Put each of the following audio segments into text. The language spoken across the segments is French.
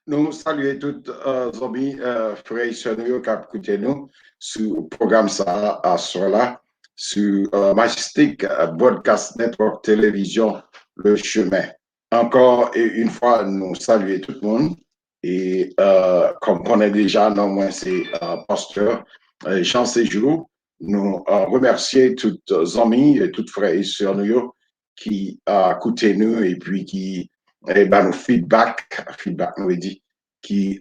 Nous saluons tous amis, frères et sœurs qui écoutent nous sur le programme ça à cela, sur Majestic Broadcast Network Télévision Le Chemin. Encore une fois, nous saluons tout le monde. Et comme on connaît déjà, non moins c'est pasteur Jean Séjour. Nous remercions tous les amis et tous les frères et sœurs nous qui écoutent nous et puis qui nous feedback nous dit, qui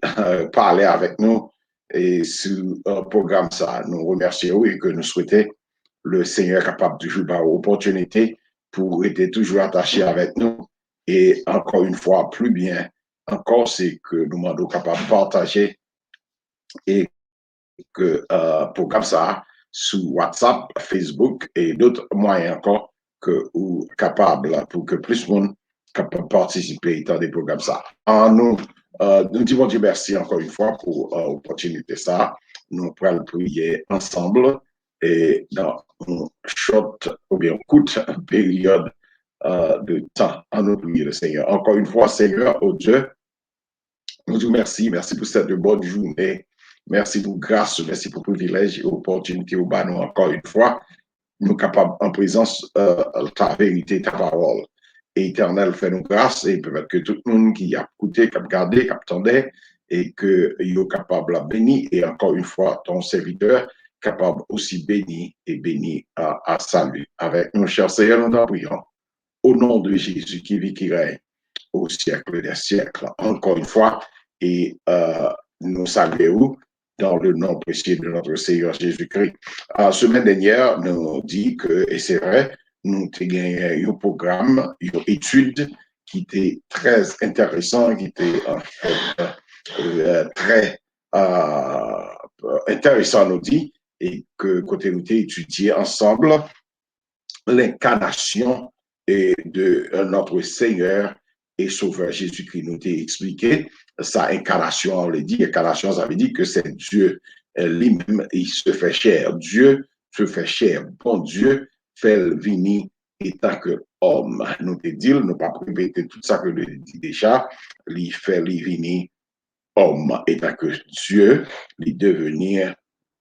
parlait avec nous et sur le programme ça. Nous remercions et que nous souhaitons le Seigneur capable de jouer par opportunité pour être toujours attaché avec nous. Et encore une fois, plus bien encore, c'est que nous demandons capable de partager et que programme ça sur WhatsApp, Facebook et d'autres moyens encore que ou capable pour que plus de monde capable participer dans des programmes ça. Nous disons Dieu merci encore une fois pour l'opportunité ça. Nous pourrons prier ensemble et dans une short ou bien courte période de temps en nous prier le Seigneur. Encore une fois, Seigneur, oh Dieu, nous disons merci pour cette bonne journée. Merci pour grâce, merci pour privilège et opportunité au bas nous encore une fois. Nous capables en présence ta vérité, ta parole. Et éternel, fais-nous grâce et peut-être que tout le monde qui a écouté, qui a regardé, qui a attendé et que est capable de bénir et encore une fois ton serviteur capable aussi bénir et bénir à salut. Avec nous, cher Seigneur, nous en prions. Au nom de Jésus qui vit, qui règne au siècle des siècles. Encore une fois, et nous saluons dans le nom précieux de notre Seigneur Jésus-Christ. La semaine dernière, nous dit que, et c'est vrai, nous avons gagné un programme, une étude qui était très intéressant, qui était en fait très intéressant, nous dit, et que côté nous avons étudié ensemble l'incarnation de notre Seigneur et Sauveur Jésus-Christ. Nous t'a expliqué sa incarnation, on l'a dit, incarnation, ça veut dire que c'est Dieu lui-même, il se fait chair. Dieu se fait chair. Bon Dieu fait venir étant que homme. Nous te dit, nous pas répéter tout ça que nous dit déjà, il fait venir homme, étant que Dieu, il devenir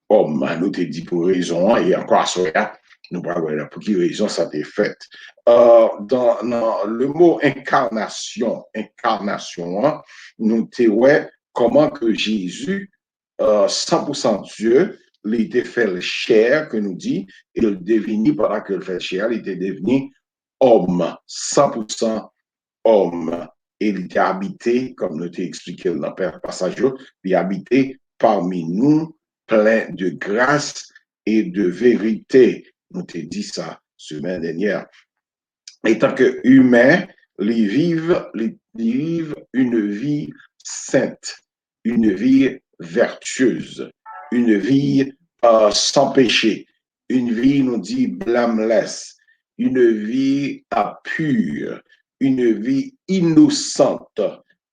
homme. Nous te dit pour raison, et encore ça, nous parlons pour quelle raison ça t'est fait. Dans le mot incarnation, hein, nous te ouais comment que Jésus, 100% Dieu, il était fait le chair, que nous dit, et il devenu, pendant qu'il fait chair, il était devenu homme, 100% homme. Et il était habité, comme nous t'ai expliqué dans le passage, il habité parmi nous, plein de grâce et de vérité. Nous t'ai dit ça semaine dernière. Et tant que humain, ils vivent une vie sainte, une vie vertueuse, une vie sans péché, une vie, nous dit, blameless, une vie pure, une vie innocente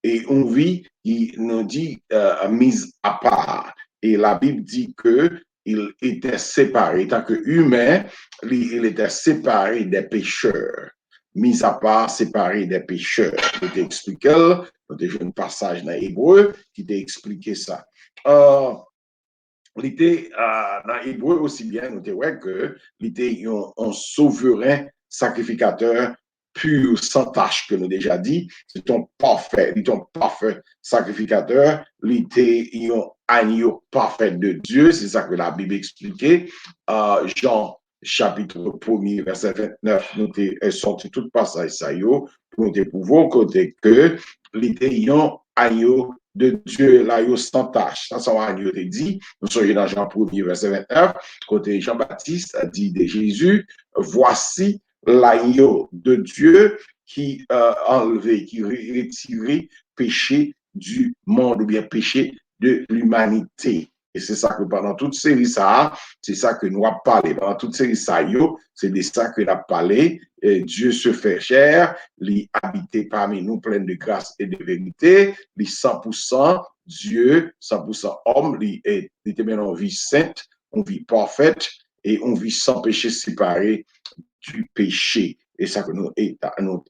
et une vie qui nous dit mise à part. Et la Bible dit que il était séparé, tant que humain, il était séparé des pécheurs, mis à part, séparé des pécheurs. Je t'ai expliqué, j'ai un passage dans l'Hébreu qui t'a expliqué ça. Il était dans l'Hébreu aussi bien, nous disons que il était un souverain sacrificateur pur, sans tâche, que nous déjà dit. C'est un parfait sacrificateur. Il était un agneau parfait de Dieu. C'est ça que la Bible expliquait. Jean chapitre 1er, verset 29, nous avons sorti tout passage ça, pour nous pouvoir côté que il était un agneau de Dieu, l'agneau sans tâche. Ça, c'est agneau te dit. Nous sommes dans Jean 1er, verset 29, côté Jean-Baptiste a dit de Jésus, voici l'agneau de Dieu qui enlevé, qui retiré péché du monde, ou bien péché de l'humanité. Et c'est ça que pendant toute série ça, c'est ça que nous avons parlé. Pendant toute série ça, c'est de ça que nous avons parlé. Et Dieu se fait chair, il habite parmi nous plein de grâce et de vérité, il 100% Dieu, 100% homme, il était maintenant en vie sainte, en vie parfaite et en vie sans péché séparé du péché. Et ça que nous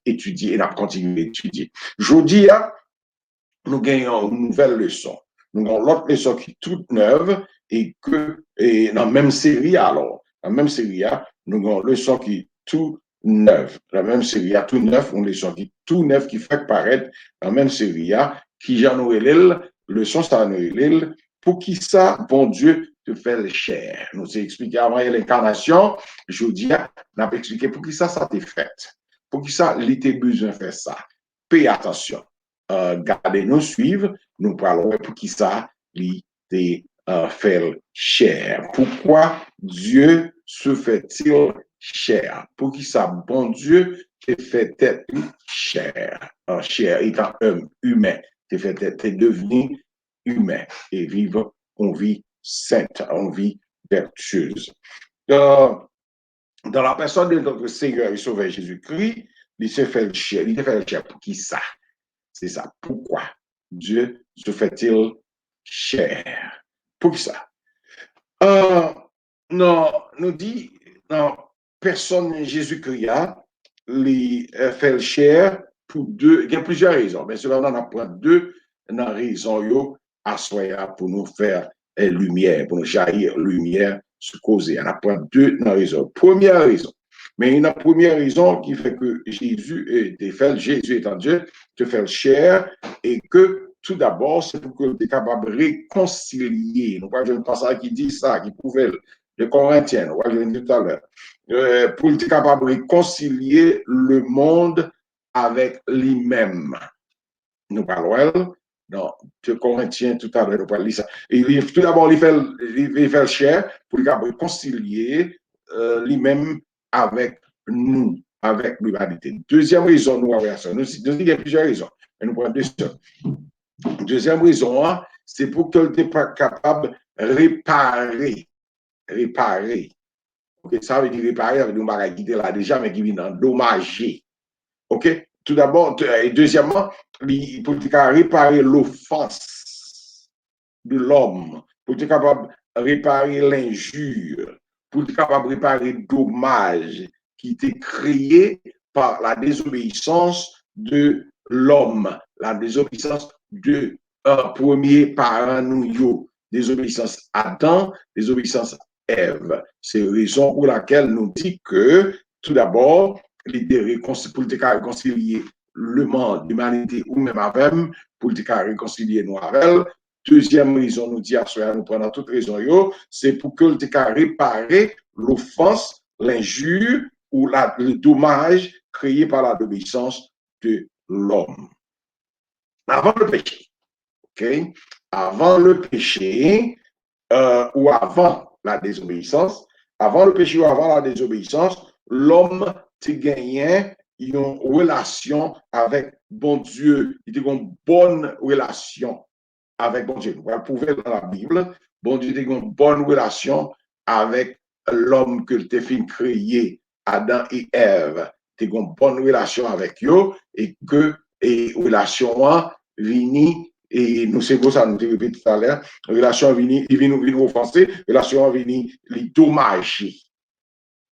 étudions et nous continuons d'étudier. Je dis, nous gagnons une nouvelle leçon. Nous avons l'autre leçon qui est toute neuve et dans la même série, alors, dans la même série, nous avons une leçon qui est tout neuve. La même série, tout neuf, une leçon qui est tout neuf, qui fait paraître dans la même série, qui j'en aurais l'île, leçon, ça en aurait l'île, pour qui ça, bon Dieu, te fait le chair. Nous avons expliqué avant l'incarnation, je vous dis, on a expliqué pour qui ça t'est fait. Pour qui ça, l'été besoin de faire ça. Payez attention. Gardez nous suivre, nous parlons pour qui ça, l'été fait chair. Pourquoi Dieu se fait-il chair? Pour qui ça, bon Dieu, te fait être chair. Chair étant homme humain, te fait être devenu humain et vivre une vie sainte, une vie vertueuse. Dans la personne de notre Seigneur et Sauveur Jésus-Christ, il se fait le chair. Il se fait le chair pour qui ça? C'est ça. Pourquoi Dieu se fait-il chair? Pour qui ça? Non, nous dit, non, personne Jésus-Christ les fait le chair pour deux, il y a plusieurs raisons, mais cela on en apprend deux dans raison yo à soi pour nous faire lumière, pour nous jaillir lumière sur causer. On apprend deux dans raison. Première raison. Mais une première raison qui fait que Jésus étant Dieu, te fait chair et que tout d'abord, c'est pour que tu es capable de réconcilier. Nous avons un passage qui dit ça, qui pouvait de Corinthiens, nous avons dit tout à l'heure, pour être capable de réconcilier le monde avec lui-même. Nous parlons, non, de Corinthiens tout à l'heure, nous parlons de ça. Et tout d'abord, il fait le chair pour être capable de réconcilier lui-même avec nous, avec l'humanité. Deuxième raison, nous avons ça. Nous disons qu'il y a plusieurs raisons, mais nous prenons deux seules. Deuxième raison, c'est pour que tu sois capable de réparer. Okay? Ça veut dire réparer avec des bagages qui étaient là déjà, mais qui viennent endommager. OK? Tout d'abord, et deuxièmement, pour être capable de réparer l'offense de l'homme, pour être capable de réparer l'injure, pour être capable de réparer le dommage qui était créé par la désobéissance de l'homme, la désobéissance de premier parent nous, désobéissance Adam, désobéissance Ève. C'est la raison pour laquelle nous dit que, tout d'abord, l'idée pour réconcilier le monde, l'humanité ou même avec, pour réconcilier nous avec elle. Deuxième raison, nous dit à soi, nous prenons toute raison, c'est pour que le réparer l'offense, l'injure ou le dommage créé par la désobéissance de l'homme. Avant le péché, ok? Avant le péché ou avant la désobéissance, avant le péché ou avant la désobéissance, l'homme te gagnait une relation avec bon Dieu. Il a une bonne relation avec bon Dieu. Vous le pouvez dans la Bible. Bon Dieu a une bonne relation avec l'homme que tu as fait créer, Adam et Ève. Tu as une bonne relation avec eux et que et relation vini et nous c'est ça nous répété tout à l'heure relation vini il vient nous offenser relation vini les dommager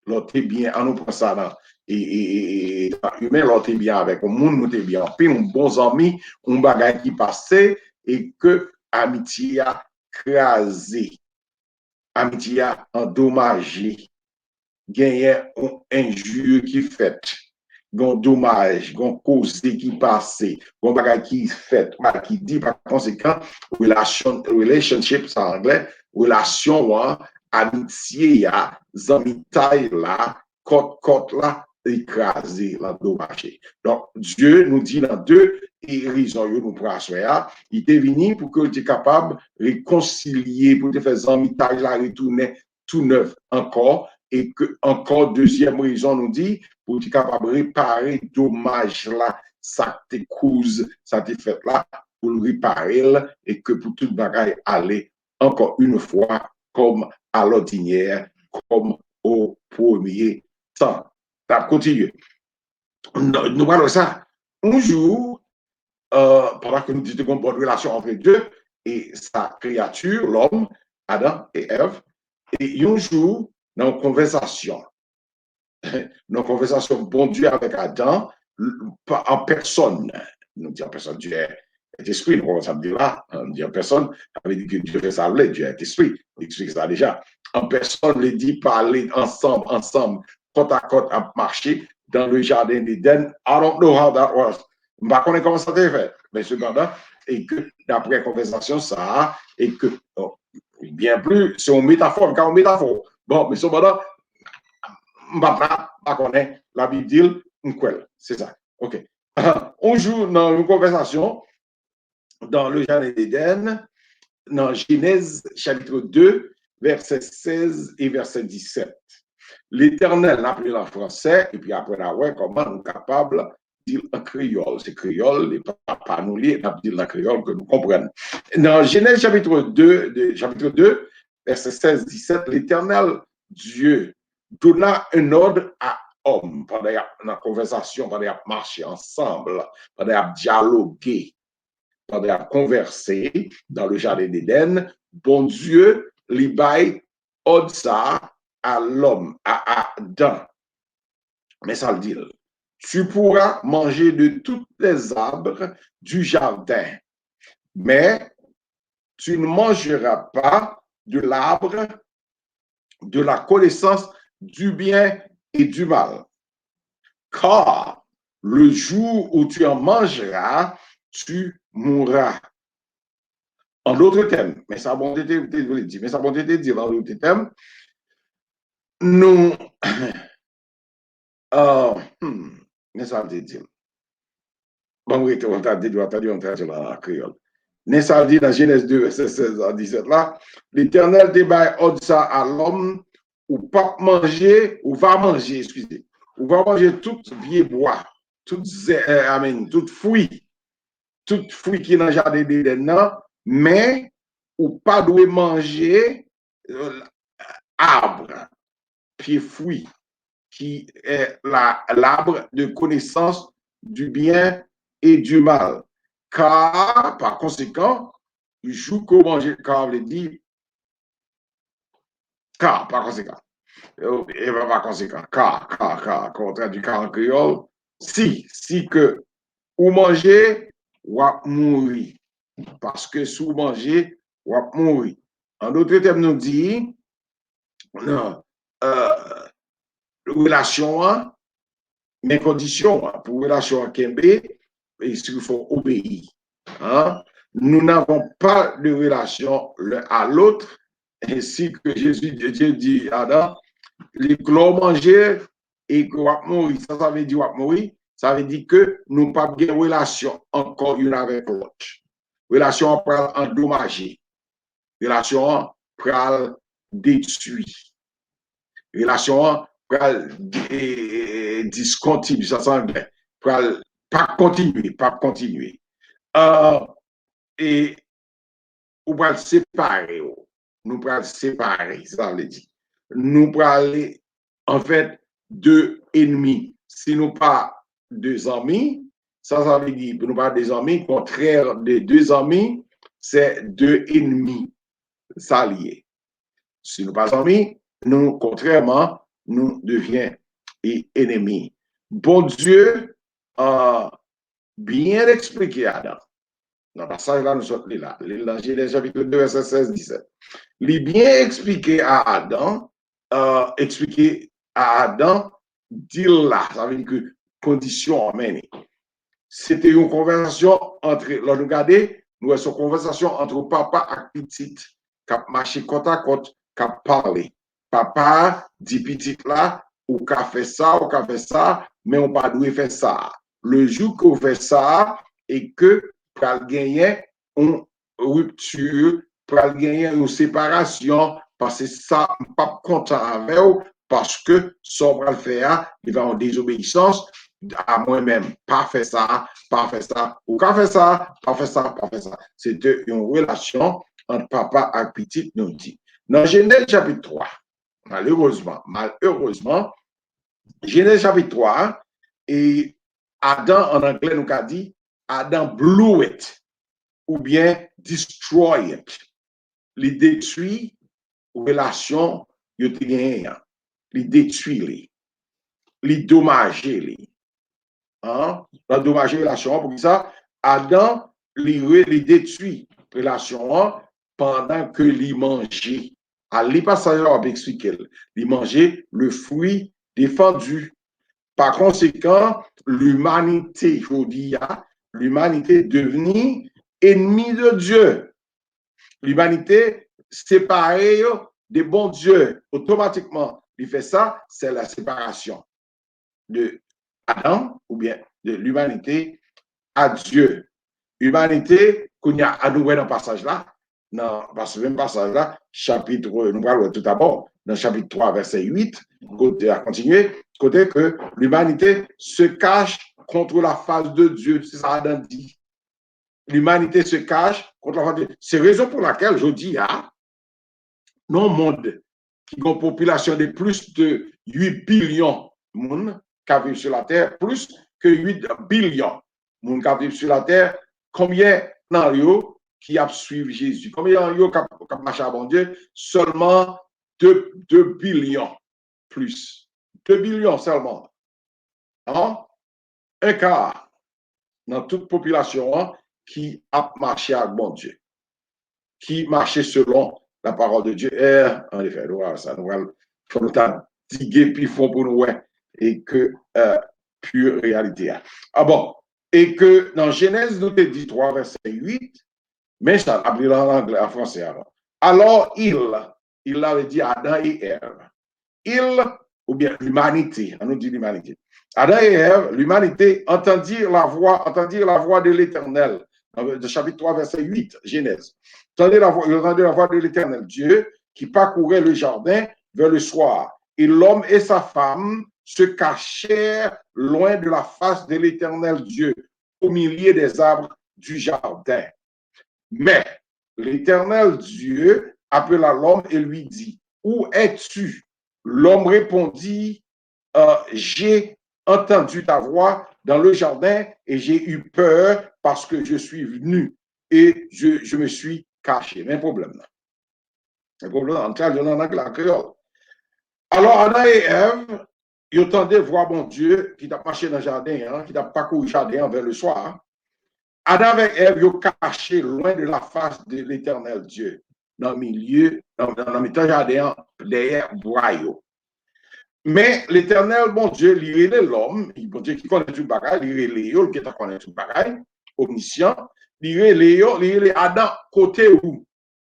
l'autre est bien on nous prend ça là et humain l'autre est bien avec le monde nous est bien puis un bon ami un bagage qui passait et que amitié a crasé amitié a endommagé gagné un injure qui fait gon dommage, gon cause qui passe, gon bagay qui fait, qui dit par conséquent, relationship, c'est en anglais, relation, amitié, zamitaille là, côte là, écrasé, là, dommagé. Donc, Dieu nous dit dans deux raisons, nous prenons ça, il est venu pour que tu es capable de réconcilier, pour te faire zamitaille là, retourner tout neuf encore, et que encore deuxième raison nous dit pour être capable de réparer dommage là ça te cause ça te fait là pour le réparer et que pour toute bagaille aller encore une fois comme à l'ordinaire comme au premier temps. Ça continue. Nous parlons de ça un jour pendant que nous disons qu'on a une bonne relation entre Dieu et sa créature, l'homme, Adam et Ève, et un jour dans une conversation, bon Dieu avec Adam, en personne, nous disons en personne, Dieu est esprit. On ça dire là, on dit en personne, ça veut dire que Dieu fait ça, Dieu est esprit. Il explique ça déjà. En personne, il dit parler ensemble, côte à côte, à marcher dans le jardin d'Éden. I don't know how that was. Je ne sais pas comment ça s'est fait, mais cependant, et que d'après conversation, ça, et que, oh, bien plus, c'est une métaphore, car une métaphore. Bon, mais cependant, je ne sais pas connaître la Bible dit, c'est ça. OK. On joue dans une conversation dans le jardin d'Éden, dans Genèse chapitre 2, verset 16 et verset 17. L'Éternel l'a appelé en français, et puis après, là, ouais, comment nous sommes capables de dire en créole. C'est créole, et pas nous lire, dire en créole que nous comprenions. Dans Genèse chapitre 2, verset 16-17, l'Éternel Dieu donna un ordre à homme pendant la conversation, pendant la marcher ensemble, pendant la dialoguer, pendant la converser dans le jardin d'Éden. Bon Dieu, li bail ordre ça à l'homme, à Adam. Mais ça le dit, tu pourras manger de tous les arbres du jardin, mais tu ne mangeras pas de l'arbre de la connaissance du bien et du mal. Car le jour où tu en mangeras, tu mourras. En d'autres termes, mais ça bon été dit, mais ça bon été dit dans d'autres termes, nous, mais ça veut dire, bon, oui, on t'a dit, on t'a dit la créole. Mais ça dit dans Genèse 2, verset 16 à 17 là, l'Éternel débat ordre ça à l'homme, ou pas manger, ou va manger, excusez, ou va manger tout vieux bois, tout fruit qui est dans le jardin d'Éden, mais ou pas doit manger arbre, puis fruit, qui est l'arbre de connaissance du bien et du mal. Car, par conséquent, il joue qu'au manger, car on le dit, car, par conséquent, et par conséquent, car, quand on traduit car en créole, si que, ou manger, ou mourir. Parce que si vous mangez, ou mourir. En d'autres termes, nous dit, non, relation, mes conditions pour relation à Kembe, il faut obéir. Hein? Nous n'avons pas de relation l'un à l'autre, ainsi que Dieu dit à Adam, les clos manger et que mourir, ça veut dire mourir, ça veut dire que nous n'avons pas de relation encore une avec l'autre. Relation pour endommager, relation pour détruire, relation pour discontinuer, ça s'anglais, pour pas continuer. Et nous pouvons séparer, nous pouvons séparer, ça veut dire. Nous pouvons aller, en fait, deux ennemis. Si nous pas deux amis, ça veut dire, nous pas deux amis, contraire de deux amis, c'est deux ennemis s'allier. Si nous pas amis, nous, contrairement, nous devions ennemis. Bon Dieu a bien expliqué à Adam. Dans le passage là, nous sommes là. Genèse chapitre 2, verset 16-17. Il est bien expliqué à Adam, dire là, ça veut dire que condition amenée. C'était une conversation entre, là, regardez, nous avons une conversation entre papa et petite, qui a marché côte à côte, qui a parlé. Papa dit petite là, ou qu'a fait ça, mais on pas dû faire ça. Le jour qu'on fait ça, et que pour gagner une rupture, pour gagner une séparation, parce que ça, je ne suis pas content avec eux, parce que ça va le faire, il va en désobéissance à moi-même. Pas faire ça, ou pas faire ça, pas faire ça, pas faire ça. C'était une relation entre papa et petite, nous dit. Dans Genèse chapitre 3, malheureusement, Genèse chapitre 3, et Adam en anglais nous a dit, Adam blew it, ou bien destroy it. Il détruit relation, il détruit, il dommage. Hein? Il dommage relation, pour ça, Adam il détruit relation pendant que il mangeait. Ali pas ça va expliquer. Il mangeait le fruit défendu. Par conséquent, l'humanité, je dis, l'humanité est devenue ennemie de Dieu. L'humanité séparée des bons dieux. Automatiquement, il fait ça, c'est la séparation de Adam ou bien de l'humanité à Dieu. L'humanité, qu'on y a à nouveau dans le passage là, dans ce même passage là, chapitre, nous parlons tout d'abord, dans chapitre 3, verset 8, côté à continuer, côté que l'humanité se cache contre la face de Dieu, c'est ça Adam dit. L'humanité se cache contre la face de Dieu. C'est la raison pour laquelle je dis, non monde qui a une population de plus de 8 billions de monde qui vivent sur la terre, plus que 8 billions de monde qui vivent sur la terre, combien dans eux qui a suivi Jésus? Combien dans eux qui marchent à bon Dieu? Seulement 2 billions plus. 2 billions seulement. Hein? Un quart dans toute population qui a marché à bon Dieu, qui marchait selon la parole de Dieu. En effet, ça nous faut nous diguer puis fond pour nous et que pure réalité. Ah bon, et que dans Genèse, nous te dit 3, verset 8, mais ça, appelé en anglais, en français alors. Alors, il avait dit Adam et Ève. Il, ou bien l'humanité, on nous dit l'humanité. Adam et Ève, l'humanité entendirent la voix de l'Éternel. Dans chapitre 3, verset 8, Genèse. Entendez la voix de l'Éternel, Dieu, qui parcourait le jardin vers le soir. Et l'homme et sa femme se cachèrent loin de la face de l'Éternel Dieu, au milieu des arbres du jardin. Mais l'Éternel Dieu appela l'homme et lui dit, où es-tu? L'homme répondit, j'ai entendu ta voix dans le jardin et j'ai eu peur parce que je suis venu et je me suis caché. Mais un problème là. Un problème en créole. Alors Adam et Ève, ils entendaient voir mon Dieu qui t'a marché dans le jardin, qui t'a parcouru le jardin vers le soir. Adam et Ève, ils caché loin de la face de l'Éternel Dieu, dans le milieu, dans le jardin, derrière bois. Mais l'Éternel, bon Dieu, il est l'homme, bon Dieu qui connaît tout le bagage, il est Léo, qui connaît tout le bagage, omniscient, il est Léo, il est Adam, côté où?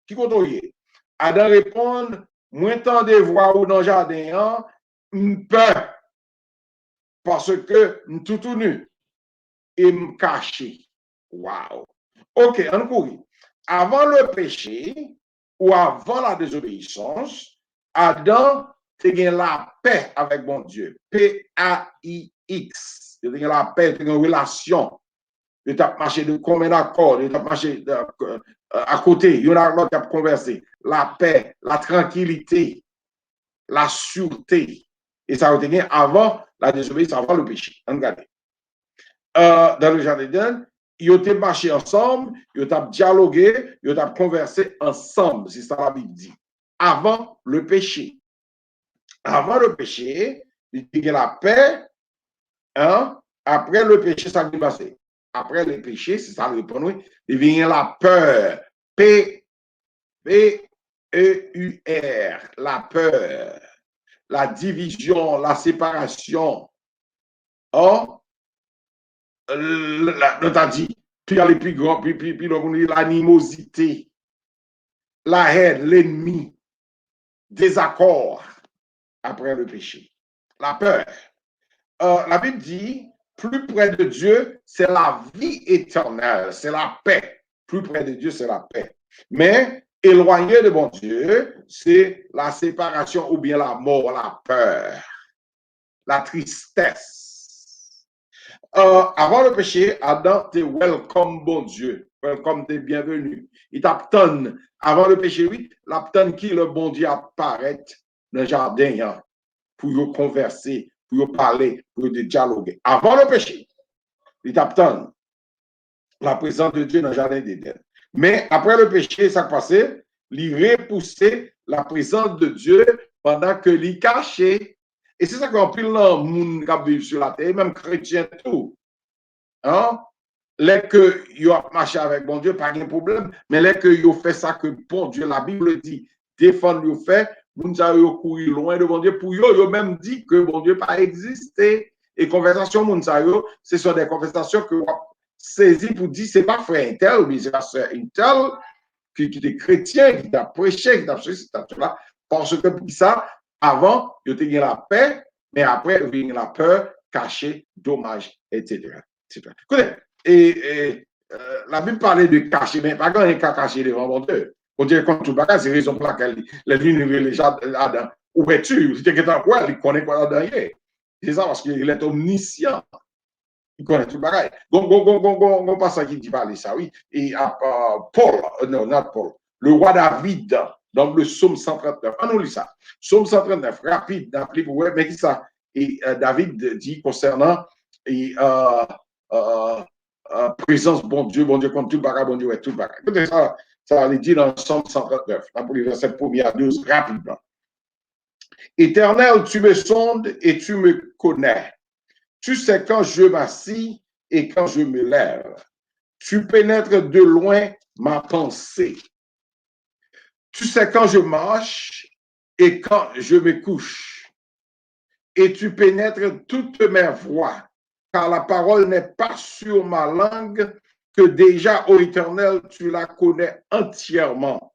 Qui côté? Adam répond, moins tant de voix ou dans le jardin, peur, parce que tout nu, et me caché. Wow. Ok, on courit. Avant le péché, ou avant la désobéissance, Adam tu as la paix avec mon Dieu. P-A-I-X. Tu as la paix, tu as une relation. Tu as marché de combien d'accords, tu as marché à côté, il y en a l'autre qui a conversé. La paix, la tranquillité, la sûreté. Et ça a été avant la désobéissance, avant le péché. Regardez. Dans le jardin d'Éden, ils ont marché ensemble, ils ont dialogué, ils ont conversé ensemble, c'est ça la Bible dit. Avant le péché. Avant le péché, il y a la paix. Après le péché, ça va passer. Après le péché, c'est ça le répondre, il y a la peur. P-E-U-R. La peur. La division, la séparation. Or, on dit, puis il y a les plus grands, puis l'animosité, la haine, l'ennemi, désaccord après le péché. La peur. La Bible dit, plus près de Dieu, c'est la vie éternelle, c'est la paix. Plus près de Dieu, c'est la paix. Mais éloigné de bon Dieu, c'est la séparation ou bien la mort, la peur, la tristesse. Avant le péché, Adam, t'es welcome, bon Dieu. Welcome, t'es bienvenu. Il t'attend. Avant le péché, oui, l'attend qui le bon Dieu apparaît dans le jardin pour converser, pour parler, pour dialoguer. Avant le péché, il t'attend la présence de Dieu dans le jardin d'Éden. Mais après le péché, ça passait, il repoussait la présence de Dieu pendant que l'il cachait. Et c'est ça qu'on pile dans le monde qui vit sur la terre, même chrétien tout. Hein? les que yo marché avec bon Dieu, pas de problème, mais les que yo fait ça que bon Dieu, la Bible dit, défendre yo fait, moun sa yo couru loin de bon Dieu, pour yo même dit que bon Dieu pas existé. Et conversation moun sa yo, ce sont des conversations que saisi pour dire c'est pas frère Intel, mais c'est pas sœur Intel qui était chrétien, qui t'a prêché, qui t'a ceci, qui t'a là, parce que pour ça, avant, il y a la paix, mais après, il y a la peur, cachée, dommage, etc. etc. Écoutez, la Bible parlait de cacher, mais pas quand il y a caché devant mon Dieu. On dirait quand tout le bagage, c'est raison pour laquelle les lignes, les gens là-dedans, ouverture, si quelqu'un quoi, il connaît quoi là-dedans. C'est ça parce qu'il est omniscient. Il connaît tout le bagage. On passe à qui dit parler ça, oui. Et Paul, non, not Paul, le roi David, dans le psaume 139. On nous lit ça. Psaume 139, rapide, d'appli pour ouais, mais qui ça? Et David dit concernant et, présence, bon Dieu, contre tout le bagage, bon Dieu, ouais, tout le bagage. Écoutez ça, ça le dit dans le psaume 139, là, pour les versets 1er à 12, rapidement. Éternel, tu me sondes et tu me connais. Tu sais quand je m'assis et quand je me lève. Tu pénètres de loin ma pensée. Tu sais quand je marche et quand je me couche. Et tu pénètres toutes mes voies, car la parole n'est pas sur ma langue, que déjà, ô Éternel, tu la connais entièrement.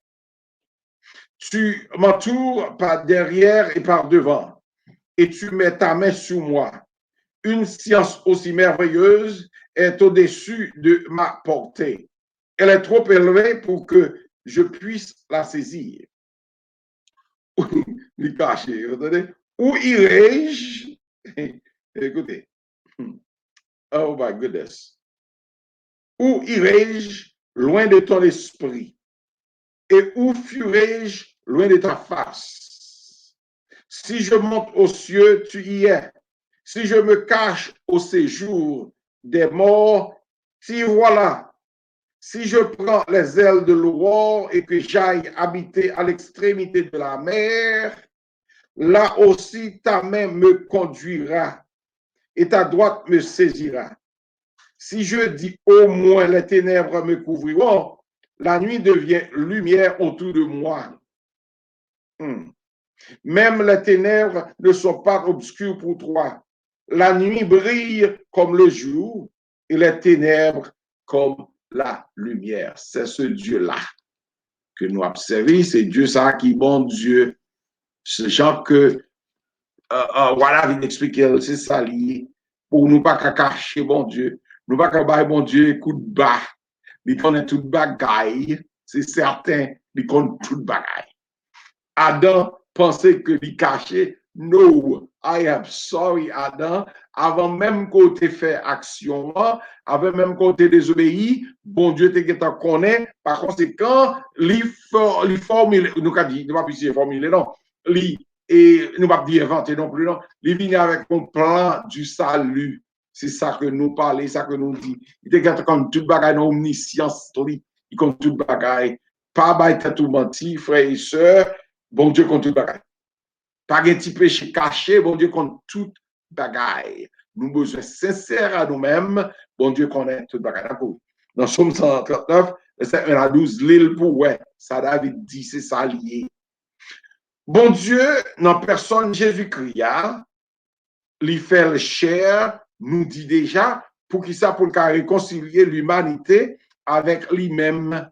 Tu m'entoures par derrière et par devant, et tu mets ta main sur moi. Une science aussi merveilleuse est au-dessus de ma portée. Elle est trop élevée pour que je puisse la saisir. Où irai-je? Écoutez. Oh my goodness. Où irai-je loin de ton esprit? Et où fuirai-je loin de ta face? Si je monte aux cieux, tu y es. Si je me cache au séjour des morts, t'y voilà. Si je prends les ailes de l'aurore et que j'aille habiter à l'extrémité de la mer, là aussi ta main me conduira et ta droite me saisira. Si je dis au moins les ténèbres me couvriront, la nuit devient lumière autour de moi. Même les ténèbres ne sont pas obscures pour toi. La nuit brille comme le jour et les ténèbres comme la lumière. C'est ce Dieu-là que nous observons. C'est Dieu ça qui est bon Dieu. Ce genre que voilà, il explique, c'est ça lié. Pour nous pas cacher bon Dieu. Nous pas cacher bon Dieu coup de bas. Il connaît tout bagaille. C'est certain, il connaît tout bagaille. Adam pensait que il cachait. No, I am sorry, Adam. Avant même qu'on t'ait fait action, avant même qu'on t'ait désobéi, bon Dieu te connaît. Par conséquent, il formule, nous avons dit, nous ne pouvons pas formuler, non. Et nous ne pouvons pas dire inventer non plus, non. Il vient avec un plan du salut. C'est ça que nous parlons, ça que nous disons. Il était comme tout bagaille, omniscience, il compte tout bagaille. Pas bailler tout menti, frères et sœurs. Bon Dieu contre tout bagaille. Pas un petit péché caché, bon Dieu contre tout bagaille. Nous avons besoin sincère à nous-mêmes, bon Dieu connaît tout bagaille. Dans Somme 139, verset 1 à 12, l'île pour ouais, ça David dit, c'est ça lié. Bon Dieu, dans personne Jésus-Christ, il fait le chair, nous dit déjà, pour qu'il ça, pour le réconcilier l'humanité avec lui-même.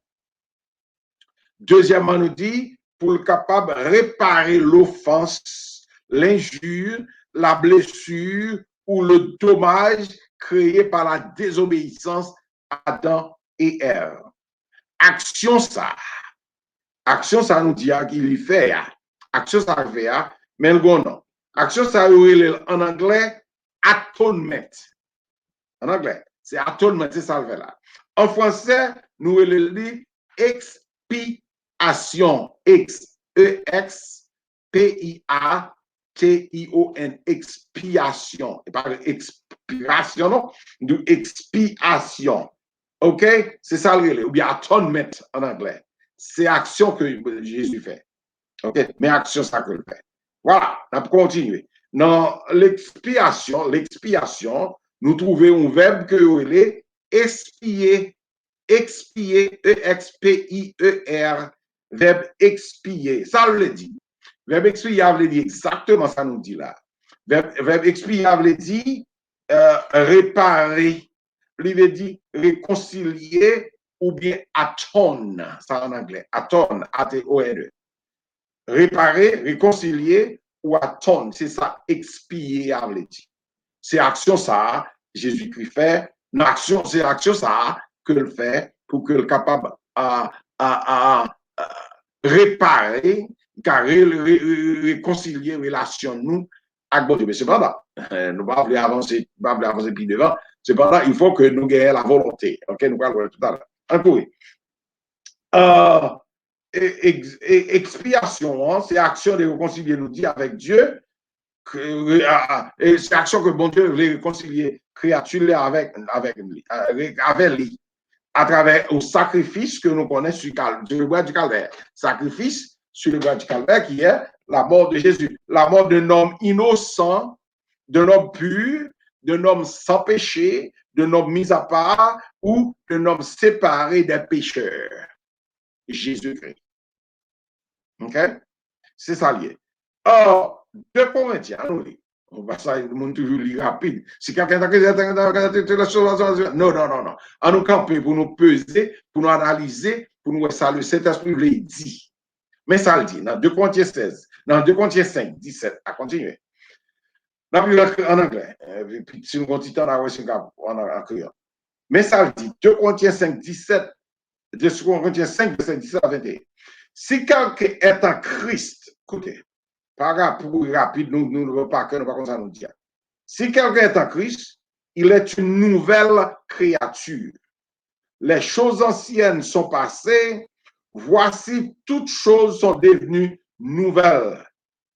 Deuxièmement, nous dit, pour le capable de réparer l'offense, l'injure, la blessure ou le dommage créé par la désobéissance d'Adam et Ève. Action ça nous dit qu'il fait. Action ça fait, mais le non. Action ça en anglais, atonement. En anglais, c'est atonement, c'est ça le fait là. En français, nous le dit expiation. X-E-X-P-I-A-T-I-O-N. Expiation. Et pas expiration, non? De expiation. OK? C'est ça le relais. Ou bien atonement en anglais. C'est action que Jésus fait. OK? Mais action, ça que le fait. Voilà. On peut continuer. Dans l'expiation, nous trouvons un verbe que est expier, expier, E-X-P-I-E-R, verbe expier. Ça veut dire. Verbe expier veut dire exactement ça nous dit là. Verbe expier veut dire réparer. Il veut dire réconcilier ou bien atone, ça en anglais. Atone, A-T-O-N-E. Réparer, réconcilier ou atone, c'est ça, expier veut dire. C'est action ça, Jésus-Christ fait. C'est action ça que le fait pour que le capable à réparer, car réconcilier relation nous avec bon Dieu. Mais cependant, nous ne pouvons pas avancer plus devant. Cependant, il faut que nous gagnions la volonté. Ok, nous parlons tout à l'heure. Un peu. Expiation, hein, c'est action de réconcilier nous dit avec Dieu. C'est action que bon Dieu veut réconcilier créature avec lui, à travers le sacrifice que nous connaissons sur le bois du calvaire. Sacrifice sur le bois du calvaire qui est la mort de Jésus. La mort d'un homme innocent, d'un homme pur, d'un homme sans péché, d'un homme mis à part ou d'un homme séparé des pécheurs. Jésus-Christ. OK? C'est ça lié. Or, 2 Corinthiens, on va ça, le monde toujours lire rapide. Si quelqu'un a non. On nous camper pour nous peser, pour nous analyser, pour nous voir ça, le Saint-Esprit le dit. Mais ça le dit, dans 2 Corinthiens 16, dans 2 Corinthiens 5, 17, à continuer. En anglais, puis si nous continuons à voir en créole. Mais ça le dit, 2 Corinthiens 5, 17, 2 Corinthiens 5, 17 à 21. Si quelqu'un est en Christ, écoutez, par pour rapide, nous ne voulons pas que nous comme ça nous dire. Si quelqu'un est en Christ, il est une nouvelle créature. Les choses anciennes sont passées, voici toutes choses sont devenues nouvelles.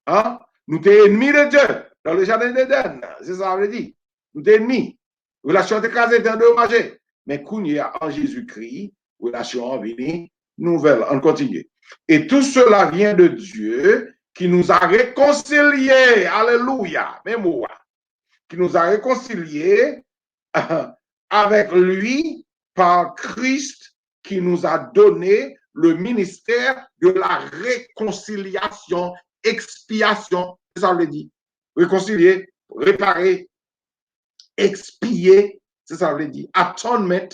Hein? Nous sommes ennemis de Dieu dans le jardin d'Éden, c'est ça veut dire. Nous sommes ennemis. Relation écrasée, endommagée. Mais quand il y a en Jésus-Christ, relation en venue, nouvelle. On continue. Et tout cela vient de Dieu qui nous a réconciliés, alléluia, même moi, qui nous a réconciliés avec lui par Christ, qui nous a donné le ministère de la réconciliation, expiation, c'est ça veut dire, réconcilier, réparer, expier, c'est ça veut dire, atonement,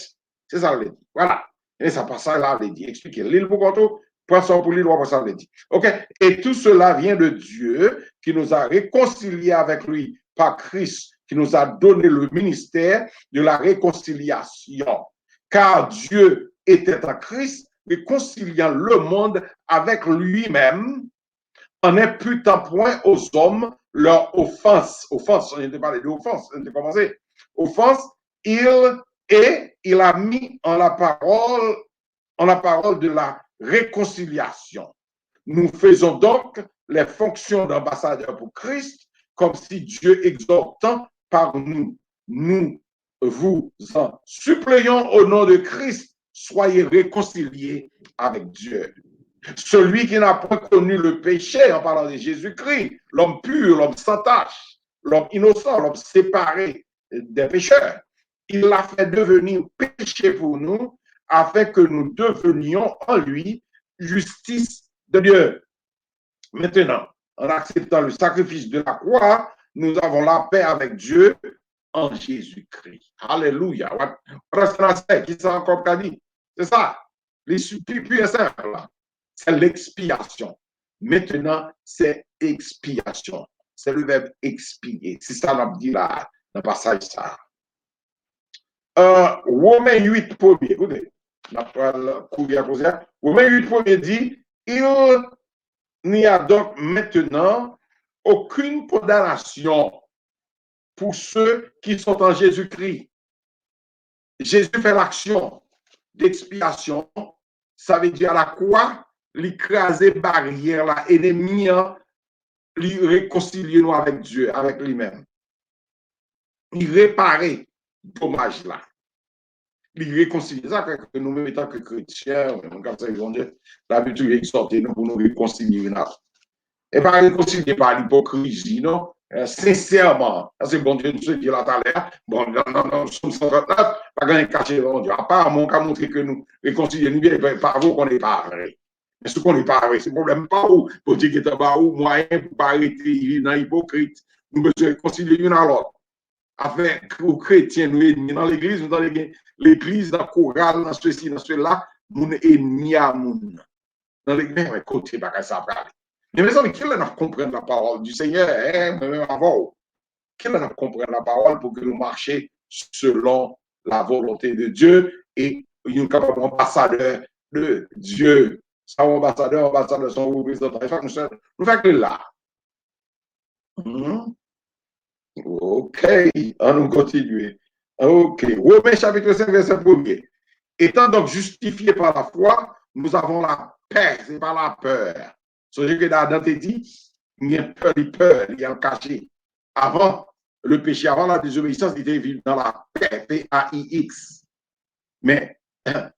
c'est ça veut dire, voilà, et ça passe ça là, veut dire, expliquer, l'île pour contour, poisson pour l'île, ça veut dire, ok, et tout cela vient de Dieu, qui nous a réconciliés avec lui par Christ, qui nous a donné le ministère de la réconciliation, car Dieu était en Christ, réconciliant le monde avec lui-même, en imputant point aux hommes leur offense. Offense, on a parlé d'offense, on a commencé. Offense, il a mis en la parole de la réconciliation. Nous faisons donc les fonctions d'ambassadeurs pour Christ, comme si Dieu exhortant par nous. Nous vous en supplions au nom de Christ, soyez réconciliés avec Dieu. Celui qui n'a pas connu le péché, en parlant de Jésus-Christ, l'homme pur, l'homme sans tache, l'homme innocent, l'homme séparé des pécheurs, il l'a fait devenir péché pour nous, afin que nous devenions en lui justice de Dieu. Maintenant, en acceptant le sacrifice de la croix, nous avons la paix avec Dieu en Jésus-Christ. Alléluia. Qui ça encore qu'a dit? C'est ça. Les plus simple. C'est l'expiation. Maintenant, c'est expiation. C'est le verbe expier. C'est ça qu'on dit là, dans le passage ça. Romains 8 premier, écoutez, Romains 8 premier dit, il n'y a donc maintenant aucune condamnation pour ceux qui sont en Jésus-Christ. Jésus fait l'action d'expiation, ça veut dire à la croix, l'écraser barrière, là, ennemi, lui réconcilier nous avec Dieu, avec lui-même. Il réparer dommage là. Il réconcilie. Ça fait que nous, en tant que chrétiens, comme ça, l'habitude exhorter nous pour nous réconcilier. Et pas réconcilier par l'hypocrisie, non? sincèrement, c'est bon Dieu, nous dit là tout à l'heure, bon, non, nous sommes 139, pas grand caché, bon Dieu, à part mon cas montrer que nous réconcilier nous bien, pas vous qu'on n'est pas vrai. Mais ce qu'on n'est pas vrai, c'est le problème pas où, pour dire qu'il est pas où, moyen pour pas arrêter dans hypocrite, nous devons réconcilier l'une à l'autre. Afin que les chrétiens, nous ennemis dans l'église, dans l'église, dans le choral, dans ceci, dans cela, nous ennemis à nous. Dans l'église, mais côté, pas ça va aller. Mais mes amis, qui là nous comprendre la parole du Seigneur, même avant, qui là nous comprendre la parole pour que nous marchions selon la volonté de Dieu et nous sommes ambassadeurs de Dieu. Ça, ambassadeur sont représentant. Nous faisons que là. Ok, on nous continue. Ok, Romains chapitre 5, verset 1er. Étant donc justifiés par la foi, nous avons la paix, c'est pas la peur. Ce que Adam t'a dit, il y a peur, il y a caché. Avant le péché, avant la désobéissance, il était dans la paix, P-A-I-X. Mais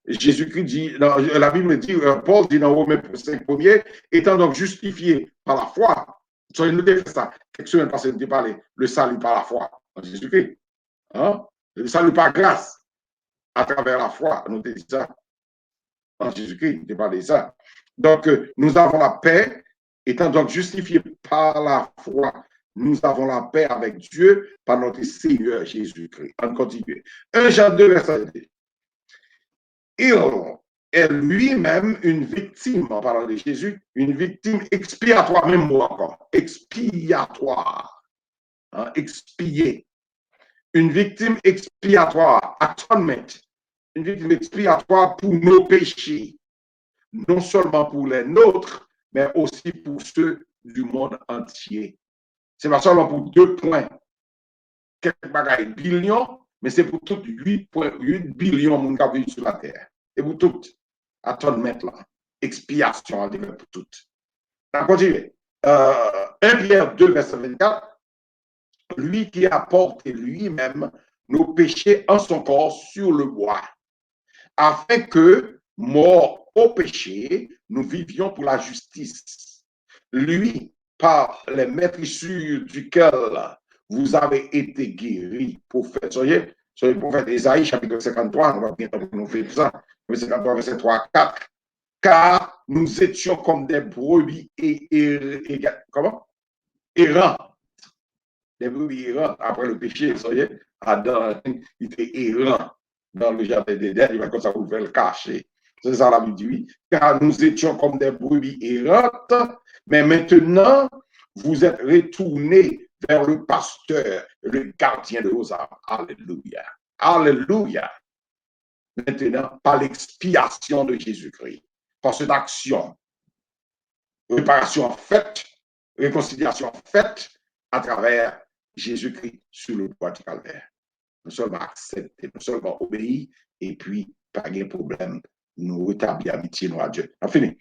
Jésus-Christ dit, la Bible dit, Paul dit dans Romains 5 1er, étant donc justifié par la foi, soyez noté ça, quelques semaines passées, nous avons parlé, le salut par la foi en Jésus-Christ. Hein? Le salut par grâce à travers la foi, nous avons dit ça en Jésus-Christ, nous avons parlé de ça. Donc, nous avons la paix, étant donc justifiés par la foi, nous avons la paix avec Dieu par notre Seigneur Jésus-Christ. On continue. 1 Jean 2, verset 2. Il est lui-même une victime, en parlant de Jésus, une victime expiatoire, même moi encore, expiatoire, hein, expier. Une victime expiatoire, atonement, une victime expiatoire pour nos péchés, non seulement pour les nôtres, mais aussi pour ceux du monde entier. C'est pas seulement pour 2 points, quelques bagailles, billions, mais c'est pour toutes 8,8 billions de gens sur la terre. Et pour toutes, atonement là, expiation pour toutes. On continue. 1 Pierre 2, verset 24. Lui qui a porté lui-même nos péchés en son corps sur le bois, afin que, morts au péché, nous vivions pour la justice. Lui, par les maîtrisures duquel vous avez été guéris, prophète. Soyez prophète Isaïe, chapitre 53, on va bientôt nous faire ça. 53, verset 3, 4. Car nous étions comme des brebis comment? Errants. Des brebis errants après le péché. Soyez, Adam, il était errant dans le jardin d'Éden, il va comme ça vous faire le cacher. C'est ça la Bible dit. Car nous étions comme des brebis errantes, mais maintenant, vous êtes retournés vers le pasteur, le gardien de vos âmes. Alléluia. Alléluia. Maintenant, par l'expiation de Jésus-Christ, par cette action, réparation faite, réconciliation faite à travers Jésus-Christ sur le bois du calvaire. Nous sommes acceptés, nous sommes obéis, et puis, pas de problème, nous rétablir amitié nous à Dieu. On finit.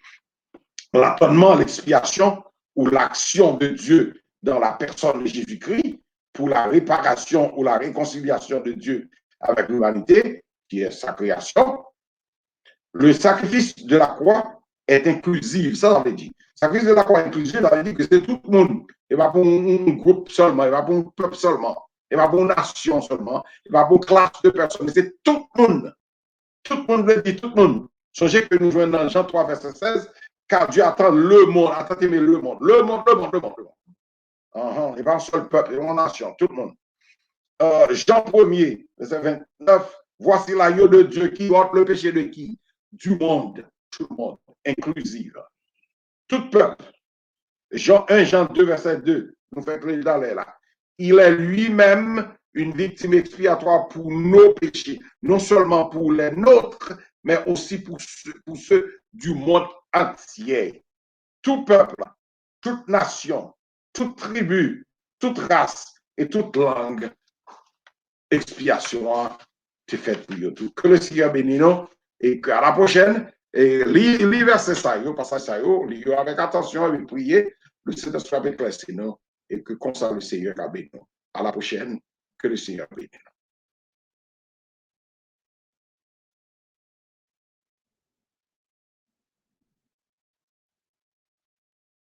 L'atonement, l'expiation ou l'action de Dieu dans la personne de Jésus-Christ pour la réparation ou la réconciliation de Dieu avec l'humanité, qui est sa création. Le sacrifice de la croix est inclusif, ça veut dire. Le sacrifice de la croix est inclusif, ça veut dire que c'est tout le monde. Il va pour un groupe seulement, il va pour un peuple seulement, il va pour une nation seulement, il va pour une classe de personnes. C'est tout le monde. Tout le monde veut dire tout le monde. Songez que nous jouons dans Jean 3, verset 16, car Dieu attend le monde, attendez le monde, le monde, le monde, le monde, le monde. Il va un seul peuple, une nation, tout le monde. Jean 1er, verset 29, voici l'agneau de Dieu qui ôte le péché de qui? Du monde, tout le monde, inclusive. Tout peuple. Jean 1, Jean 2, verset 2, nous fait plaisir d'aller là. Il est lui-même une victime expiatoire pour nos péchés, non seulement pour les nôtres, mais aussi pour ceux du monde entier. Tout peuple, toute nation, toute tribu, toute race et toute langue, expiation est faite pour eux. Que le Seigneur bénisse nous et qu'à la prochaine, et lis verset ça, passage ça, lis avec attention et prier, le Seigneur soit éclairci nous et que comme ça le Seigneur a béni nous. À la prochaine, que le Seigneur bénisse.